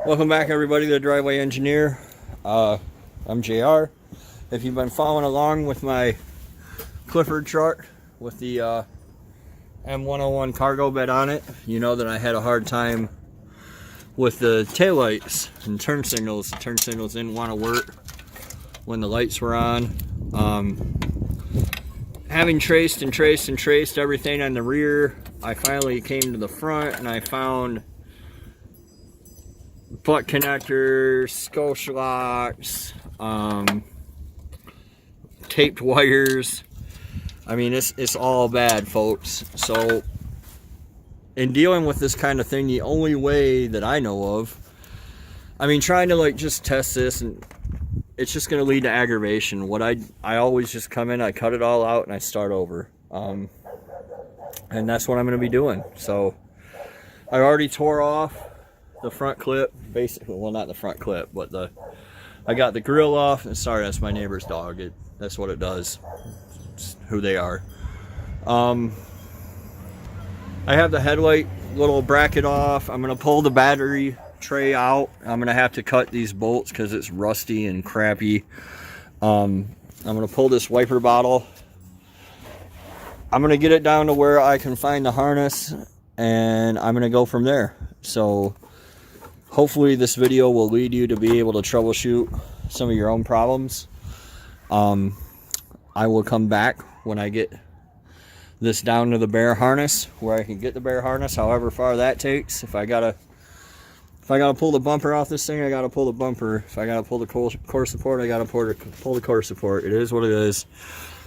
Welcome back, everybody, to the Driveway Engineer. I'm JR. If you've been following along with my Clifford truck with the M101 cargo bed on it, you know that I had a hard time with the taillights and turn signals. The turn signals didn't want to work when the lights were on. Having traced everything on the rear, I finally came to the front and I found butt connectors, scosh locks, taped wires. I mean, it's all bad, folks. So in dealing with this kind of thing, the only way that I know of, I mean, trying to like just test this, and it's just going to lead to aggravation. What I always just come in, I cut it all out and I start over, and that's what I'm going to be doing. So I already tore off the front clip, basically. Well, not the front clip, but I got the grill off. And sorry, that's my neighbor's dog. That's what it does. It's who they are. I have the headlight little bracket off. I'm gonna pull the battery tray out. I'm gonna have to cut these bolts because it's rusty and crappy. I'm gonna pull this wiper bottle. I'm gonna get it down to where I can find the harness, and I'm gonna go from there. So hopefully this video will lead you to be able to troubleshoot some of your own problems. I will come back when I get this down to the bare harness, where I can get the bare harness, however far that takes. If I gotta pull the bumper off this thing, I gotta pull the bumper. If I gotta pull the core support, I gotta pull the core support. It is what it is.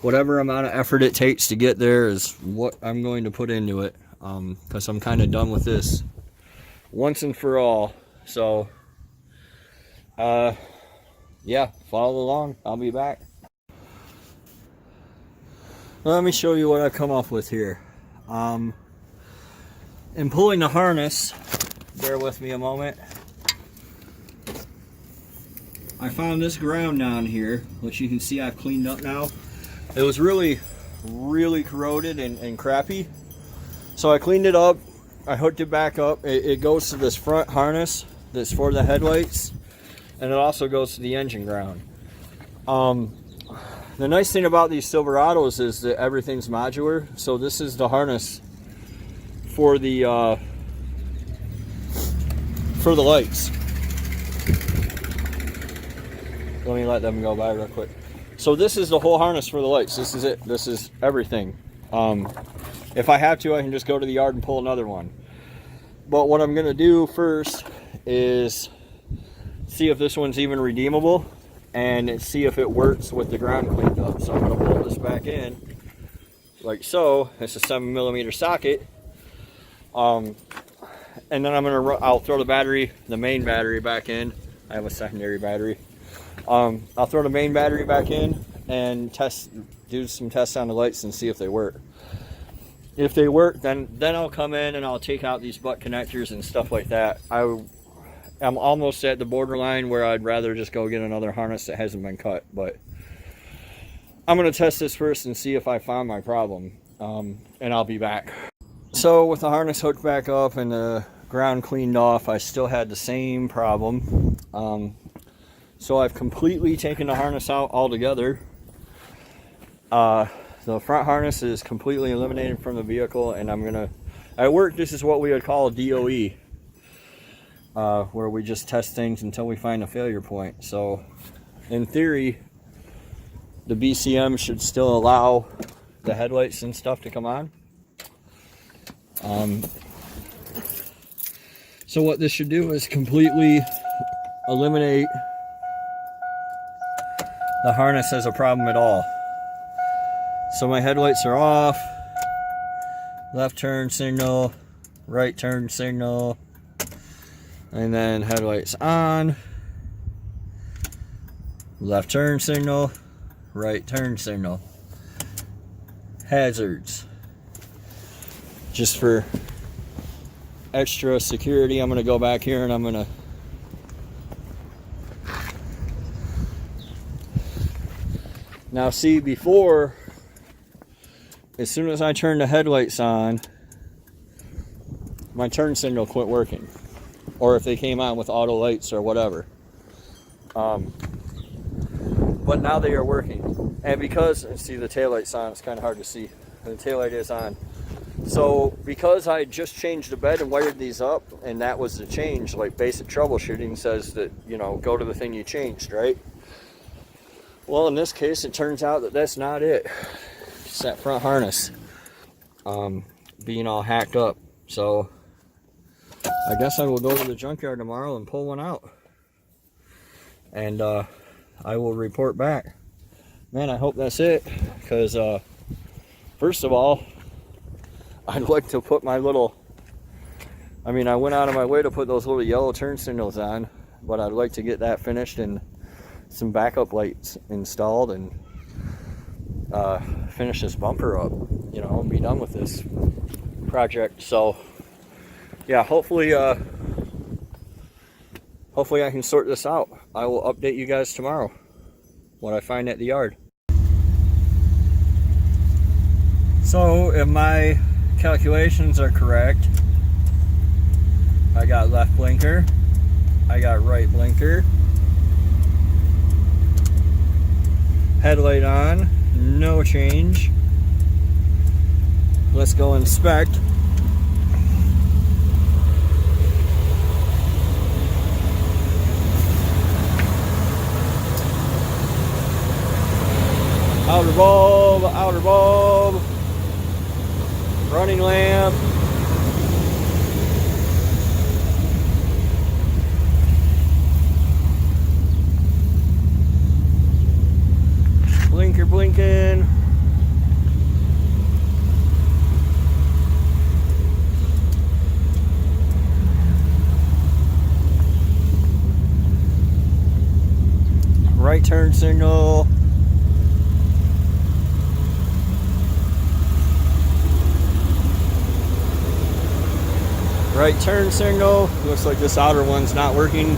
Whatever amount of effort it takes to get there is what I'm going to put into it, because I'm kind of done with this once and for all. So yeah, follow along. I'll be back. Let me show you what I've come up with here. In pulling the harness, bear with me a moment, I found this ground down here, which you can see I've cleaned up now. It was really corroded and crappy, so I cleaned it up. I hooked it back up. It goes to this front harness that's for the headlights, and it also goes to the engine ground. The nice thing about these Silverados is that everything's modular. So this is the harness for the lights. Let me let them go by real quick. So this is the whole harness for the lights. This is it. This is everything. If I have to, I can just go to the yard and pull another one. But what I'm gonna do first is see if this one's even redeemable, and see if it works with the ground cleaned up. So I'm going to pull this back in like so. It's a 7mm socket, and then I'll throw the main battery back in. I have a secondary battery. I'll throw the main battery back in and do some tests on the lights and see if they work. If they work, then I'll come in and I'll take out these butt connectors and stuff like that. I'm almost at the borderline where I'd rather just go get another harness that hasn't been cut, but I'm going to test this first and see if I found my problem, and I'll be back. So with the harness hooked back up and the ground cleaned off, I still had the same problem. So I've completely taken the harness out altogether. The front harness is completely eliminated from the vehicle, and at work, this is what we would call a DOE. Where we just test things until we find a failure point. So in theory, the BCM should still allow the headlights and stuff to come on. So what this should do is completely eliminate the harness as a problem at all. So my headlights are off, left turn signal, right turn signal, and then headlights on, left turn signal, right turn signal. Hazards. Just for extra security, I'm going to go back here and I'm going to now see, before, as soon as I turn the headlights on, my turn signal quit working. or if they came on with auto lights or whatever. But now they are working, and because, see, the taillight's on, it's kind of hard to see, the taillight is on. So because I just changed the bed and wired these up, and that was the change, like basic troubleshooting says that, you know, go to the thing you changed, right? Well, in this case, it turns out that that's not it. It's that front harness being all hacked up. So I guess I will go to the junkyard tomorrow and pull one out, and I will report back. Man, I hope that's it, because first of all, I'd like to put my little, I mean, I went out of my way to put those little yellow turn signals on, but I'd like to get that finished and some backup lights installed, and finish this bumper up, you know, and be done with this project. So yeah, hopefully I can sort this out. I will update you guys tomorrow what I find at the yard. So if my calculations are correct, I got left blinker, I got right blinker, headlight on, no change. Let's go inspect. Outer bulb, running lamp, blinker blinking, right turn signal, right turn signal. Looks like this outer one's not working.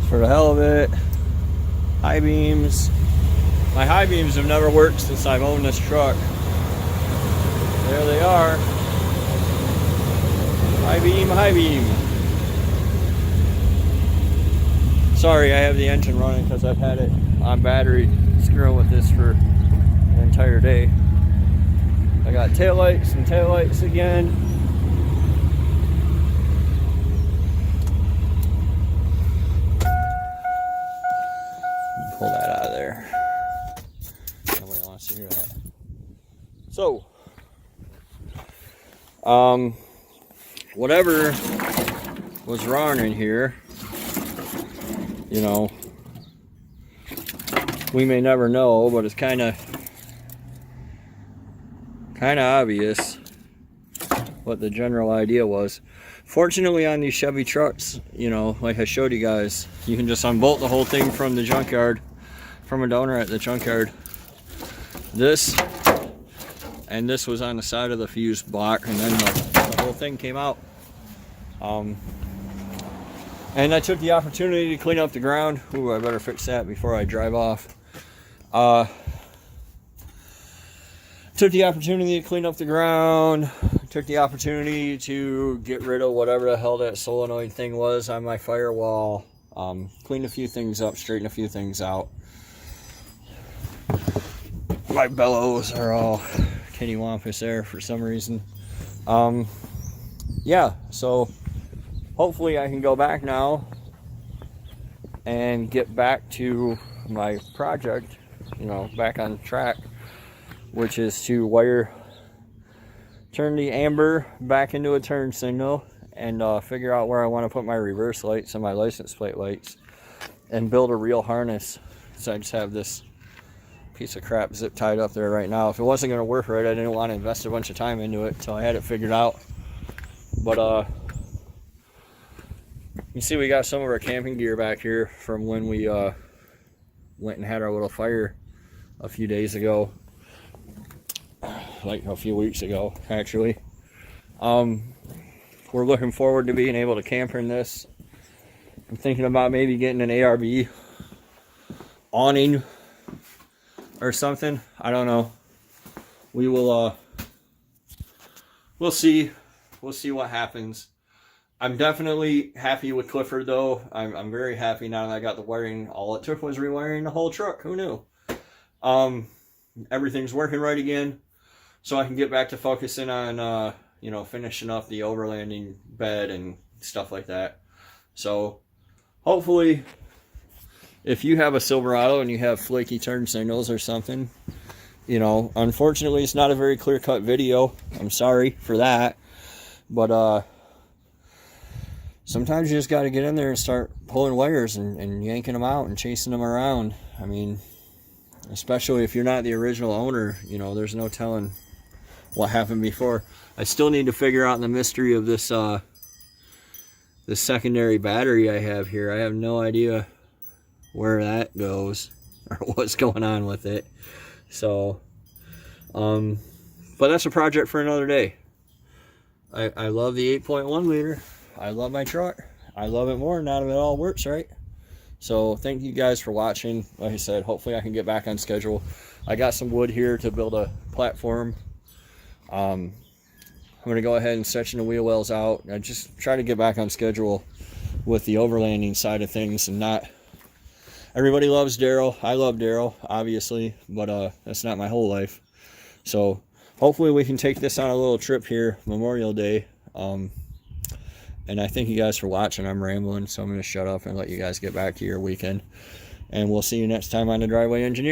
For the hell of it, high beams. My high beams have never worked since I've owned this truck. There they are. High beam, high beam. Sorry, I have the engine running because I've had it on battery screwing with this for an entire day. I got taillights and taillights again. Pull that out of there. Nobody wants to hear that. So, whatever was wrong in here, you know, we may never know, but it's kind of obvious what the general idea was. Fortunately, on these Chevy trucks, you know, like I showed you guys, you can just unbolt the whole thing from the junkyard, from a donor at the junkyard. This and this was on the side of the fuse block, and then the whole thing came out. And I took the opportunity to clean up the ground. Ooh, I better fix that before I drive off. Took the opportunity to clean up the ground. Took the opportunity to get rid of whatever the hell that solenoid thing was on my firewall. Cleaned a few things up, straightened a few things out. My bellows are all kittywampus there for some reason. Yeah, so hopefully I can go back now and get back to my project, you know, back on track, which is to turn the amber back into a turn signal, and figure out where I want to put my reverse lights and my license plate lights, and build a real harness. So I just have this piece of crap zip tied up there right now. If it wasn't going to work right, I didn't want to invest a bunch of time into it until I had it figured out. But you see, we got some of our camping gear back here from when we went and had our little fire a few days ago, like a few weeks ago actually. We're looking forward to being able to camper in this. I'm thinking about maybe getting an ARB awning or something. I don't know. we will we'll see what happens. I'm definitely happy with Clifford though. I'm very happy now that I got the wiring. All it took was rewiring the whole truck. Who knew? Everything's working right again, so I can get back to focusing on you know, finishing up the overlanding bed and stuff like that. So hopefully, if you have a Silverado and you have flaky turn signals or something, you know, unfortunately it's not a very clear-cut video. I'm sorry for that, but sometimes you just got to get in there and start pulling wires and yanking them out and chasing them around. I mean, especially if you're not the original owner, you know, there's no telling what happened before. I still need to figure out the mystery of this this secondary battery I have here. I have no idea where that goes or what's going on with it. So, but that's a project for another day. I love the 8.1 liter. I love my truck. I love it more now that it all works right. So thank you guys for watching. Like I said, hopefully I can get back on schedule. I got some wood here to build a platform. I'm going to go ahead and section the wheel wells out. I just try to get back on schedule with the overlanding side of things and not... Everybody loves Daryl. I love Daryl, obviously, but that's not my whole life. So hopefully we can take this on a little trip here, Memorial Day. And I thank you guys for watching. I'm rambling, so I'm going to shut up and let you guys get back to your weekend. And we'll see you next time on the Driveway Engineer.